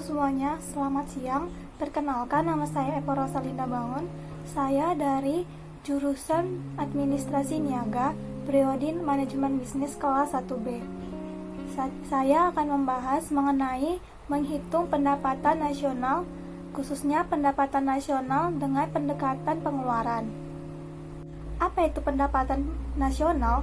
semuanya, selamat siang. Perkenalkan, nama saya Epo Rosalinda Bangun. Saya dari jurusan Administrasi Niaga, Prodi Manajemen Bisnis kelas 1B. Saya akan membahas mengenai menghitung pendapatan nasional, khususnya pendapatan nasional dengan pendekatan pengeluaran. Apa itu pendapatan nasional?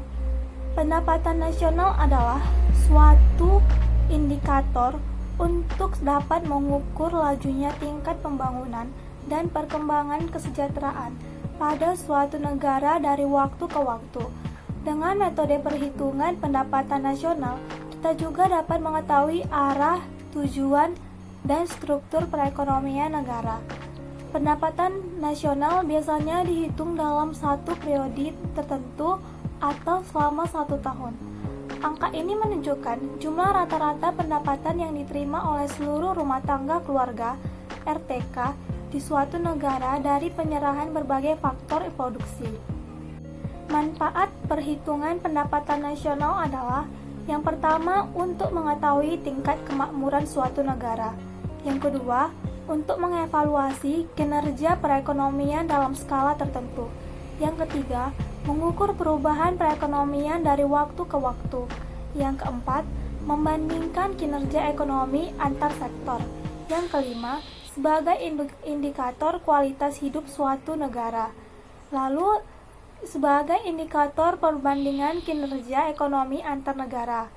Pendapatan nasional adalah suatu indikator untuk dapat mengukur lajunya tingkat pembangunan dan perkembangan kesejahteraan pada suatu negara dari waktu ke waktu. Dengan metode perhitungan pendapatan nasional, kita juga dapat mengetahui arah, tujuan, dan struktur perekonomian negara. Pendapatan nasional biasanya dihitung dalam satu periode tertentu atau selama 1 tahun. Angka ini menunjukkan jumlah rata-rata pendapatan yang diterima oleh seluruh rumah tangga keluarga (RTK) di suatu negara dari penyerahan berbagai faktor produksi. Manfaat perhitungan pendapatan nasional adalah: yang pertama, untuk mengetahui tingkat kemakmuran suatu negara. Yang kedua, untuk mengevaluasi kinerja perekonomian dalam skala tertentu. Yang ketiga, mengukur perubahan perekonomian dari waktu ke waktu. Yang keempat, membandingkan kinerja ekonomi antar sektor. Yang kelima, sebagai indikator kualitas hidup suatu negara. Lalu, sebagai indikator perbandingan kinerja ekonomi antar negara.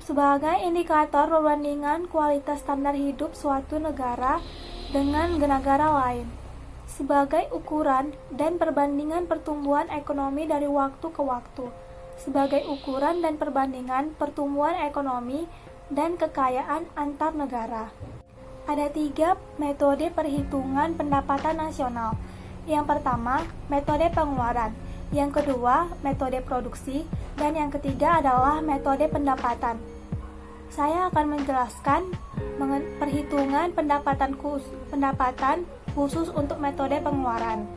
Sebagai indikator perbandingan kualitas standar hidup suatu negara dengan negara lain. Sebagai ukuran dan perbandingan pertumbuhan ekonomi dari waktu ke waktu, sebagai ukuran dan perbandingan pertumbuhan ekonomi dan kekayaan antar negara. Ada 3 metode perhitungan pendapatan nasional. Yang pertama, metode pengeluaran. Yang kedua, metode produksi. Dan yang ketiga adalah metode pendapatan. Saya akan menjelaskan perhitungan pendapatan khusus untuk metode pengeluaran.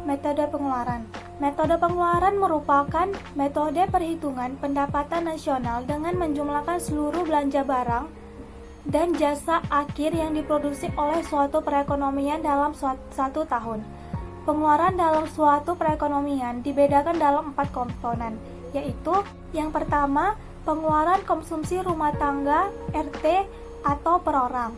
Metode pengeluaran. Metode pengeluaran merupakan metode perhitungan pendapatan nasional dengan menjumlahkan seluruh belanja barang dan jasa akhir yang diproduksi oleh suatu perekonomian dalam satu tahun. Pengeluaran dalam suatu perekonomian dibedakan dalam 4 komponen, yaitu yang pertama, pengeluaran konsumsi rumah tangga (RT) atau per orang,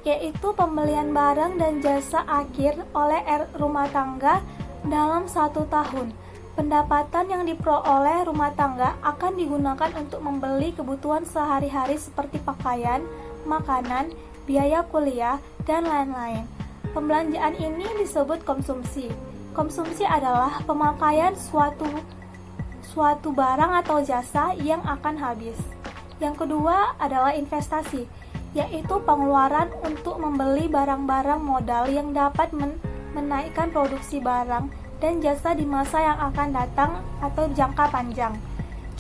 yaitu pembelian barang dan jasa akhir oleh rumah tangga dalam 1 tahun. Pendapatan yang diperoleh rumah tangga akan digunakan untuk membeli kebutuhan sehari-hari seperti pakaian, makanan, biaya kuliah, dan lain-lain. Pembelanjaan ini disebut konsumsi. Konsumsi adalah pemakaian suatu barang atau jasa yang akan habis. Yang kedua adalah investasi, yaitu pengeluaran untuk membeli barang-barang modal yang dapat menaikkan produksi barang dan jasa di masa yang akan datang atau jangka panjang.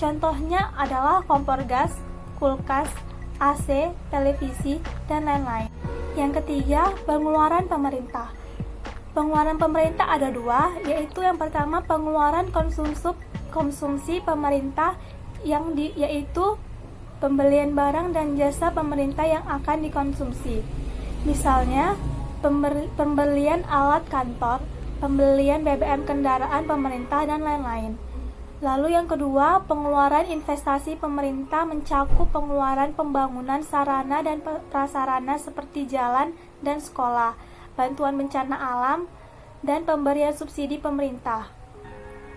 Contohnya adalah kompor gas, kulkas, AC, televisi, dan lain-lain. Yang ketiga, pengeluaran pemerintah. Pengeluaran pemerintah ada 2, yaitu yang pertama pengeluaran konsumsi pemerintah yaitu pembelian barang dan jasa pemerintah yang akan dikonsumsi. Misalnya, pembelian alat kantor, pembelian BBM kendaraan pemerintah, dan lain-lain. Lalu yang kedua, pengeluaran investasi pemerintah mencakup pengeluaran pembangunan sarana dan prasarana seperti jalan dan sekolah, bantuan bencana alam, dan pemberian subsidi pemerintah.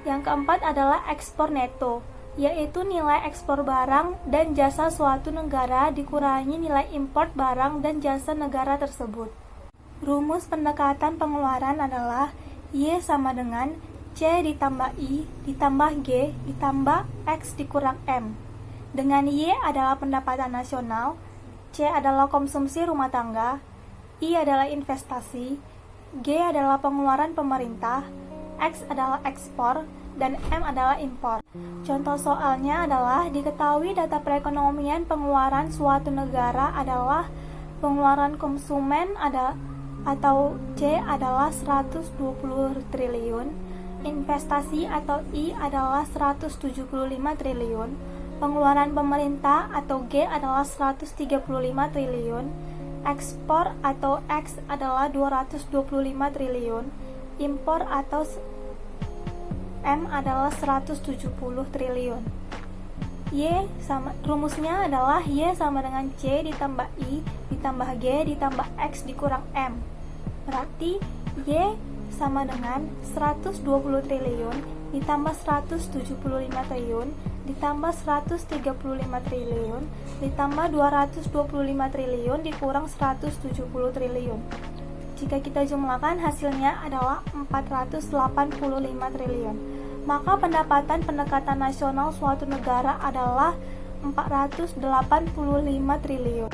Yang keempat adalah ekspor neto, yaitu nilai ekspor barang dan jasa suatu negara dikurangi nilai import barang dan jasa negara tersebut. Rumus pendekatan pengeluaran adalah Y sama dengan C ditambah I ditambah G ditambah X dikurang M. Dengan Y adalah pendapatan nasional, C adalah konsumsi rumah tangga, I adalah investasi, G adalah pengeluaran pemerintah, X adalah ekspor, dan M adalah impor. Contoh soalnya adalah diketahui data perekonomian pengeluaran suatu negara adalah pengeluaran konsumen atau C adalah 120 triliun, investasi atau I adalah 175 triliun, pengeluaran pemerintah atau G adalah 135 triliun, ekspor atau X adalah 225 triliun, impor atau M adalah 170 triliun. Rumusnya adalah Y sama dengan C ditambah I ditambah G ditambah X dikurang M. Berarti Y sama dengan 120 triliun ditambah 175 triliun ditambah 135 triliun ditambah 225 triliun dikurang 170 triliun. Jika kita jumlahkan hasilnya adalah 485 triliun. Maka pendapatan pendekatan nasional suatu negara adalah 485 triliun.